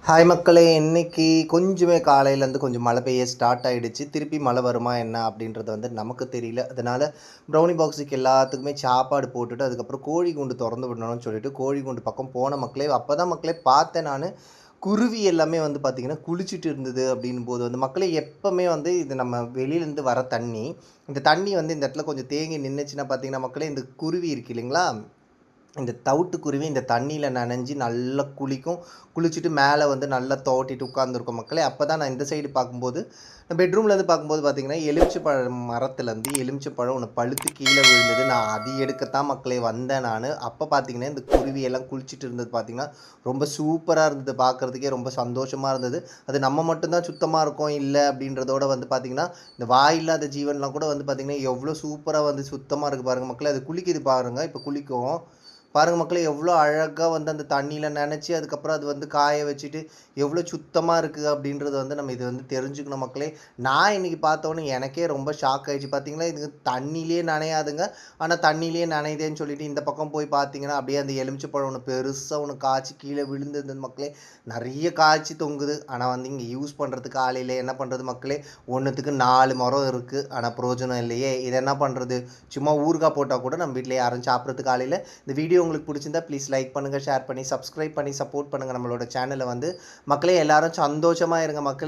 Hi மக்களே! இன்னைக்கு கொஞ்சமே காலையிலேருந்து கொஞ்சம் மழை பெய்ய ஸ்டார்ட் ஆயிடுச்சு. திருப்பி மழை வருமா என்ன அப்படின்றது வந்து நமக்கு தெரியல. அதனால ப்ரௌனி பாக்ஸுக்கு எல்லாத்துக்குமே சாப்பாடு போட்டுட்டு, அதுக்கப்புறம் கோழி கூண்டு தொறந்து விடணும்னு சொல்லிட்டு, கோழி கூண்டு பக்கம் போன மக்களே, அப்பதான் மக்களே பார்த்தேன் நானு. குருவி எல்லாமே வந்து பார்த்தீங்கன்னா, குளிச்சுட்டு இருந்தது அப்படின்னும்போது வந்து மக்களே எப்பவுமே வந்து இது நம்ம வெளியிலேருந்து வர தண்ணி. இந்த தண்ணி வந்து இந்த இடத்துல கொஞ்சம் தேங்கி நின்னுச்சுன்னா பார்த்தீங்கன்னா மக்களே, இந்த குருவி இருக்கு இல்லைங்களா? இந்த தவிட்டுக்குருவி இந்த தண்ணியில நனைஞ்சு நல்லா குளிக்கும். குளிச்சுட்டு மேலே வந்து நல்லா துவட்டிட்டு உட்காந்துருக்கும் மக்களே. அப்பதான் நான் இந்த சைடு பார்க்கும்போது, பெட்ரூம்லேருந்து பார்க்கும்போது பார்த்தீங்கன்னா, எலுமிச்சை பழம் மரத்துலேருந்து எலுமிச்சை பழம் ஒண்ணு பழுத்து கீழ விழுந்தது. நான் அது எடுக்கத்தான் மக்களே வந்தேன் நானு. அப்ப பார்த்தீங்கன்னா, இந்த குருவி எல்லாம் குளிச்சுட்டு இருந்தது பார்த்தீங்கன்னா, ரொம்ப சூப்பரா இருந்தது பார்க்கறதுக்கே ரொம்ப சந்தோஷமா இருந்தது. அது நம்ம மட்டும் தான் சுத்தமா இருக்கோம், இல்ல அப்படின்றதோட வந்து பார்த்தீங்கன்னா, இந்த வாயில்லாத ஜீவன்லாம் கூட வந்து பார்த்தீங்கன்னா, எவ்வளோ சூப்பரா வந்து சுத்தமா இருக்கு பாருங்க மக்களே. அது குளிக்குது பாருங்க. இப்ப குளிக்கும். பாருங்க மக்களே, எவ்வளோ அழகா வந்து அந்த தண்ணீல நனைச்சு, அதுக்கப்புறம் அது வந்து காய வச்சுட்டு, எவ்வளோ சுத்தமா இருக்கு அப்படின்றத வந்து நம்ம இது வந்து தெரிஞ்சுக்கணும் மக்களே. நான் இன்னைக்கு பார்த்தோனே எனக்கே ரொம்ப ஷாக் ஆயிடுச்சு. பார்த்தீங்களா, இது தண்ணியிலேயே நனையாதுங்க. ஆனா தண்ணியிலேயே நனையுதேன்னு சொல்லிட்டு இந்த பக்கம் போய் பார்த்தீங்கன்னா, அப்படியே அந்த எலுமிச்சை பழம் ஒண்ணு பெருசா ஒண்ணு காய்ச்சி கீழ விழுந்திருந்தது மக்களே. நெறைய காய்ச்சி தொங்குது. ஆனா வந்து இங்க யூஸ் பண்றதுக்கு ஆள் இல்ல. என்ன பண்றது மக்களே? ஒண்ணுத்துக்கு 4 மரம் இருக்கு. ஆனா பிரயோஜனம் இல்லையே. இத என்ன பண்றது? சும்மா ஊறுகாய் போட்டா கூட நம்ம வீட்ல யாரும் சாப்பிடறதுக்கு ஆள் இல்ல. இந்த வீடியோ உங்களுக்கு பிடிச்சிருந்தா ப்ளீஸ் லைக் பண்ணுங்கள், ஷேர் பண்ணி, சப்ஸ்கிரைப் பண்ணி சப்போர்ட் பண்ணுங்கள் நம்மளோட சேனலை வந்து. மக்களே எல்லாரும் சந்தோஷமாக இருங்க மக்களே.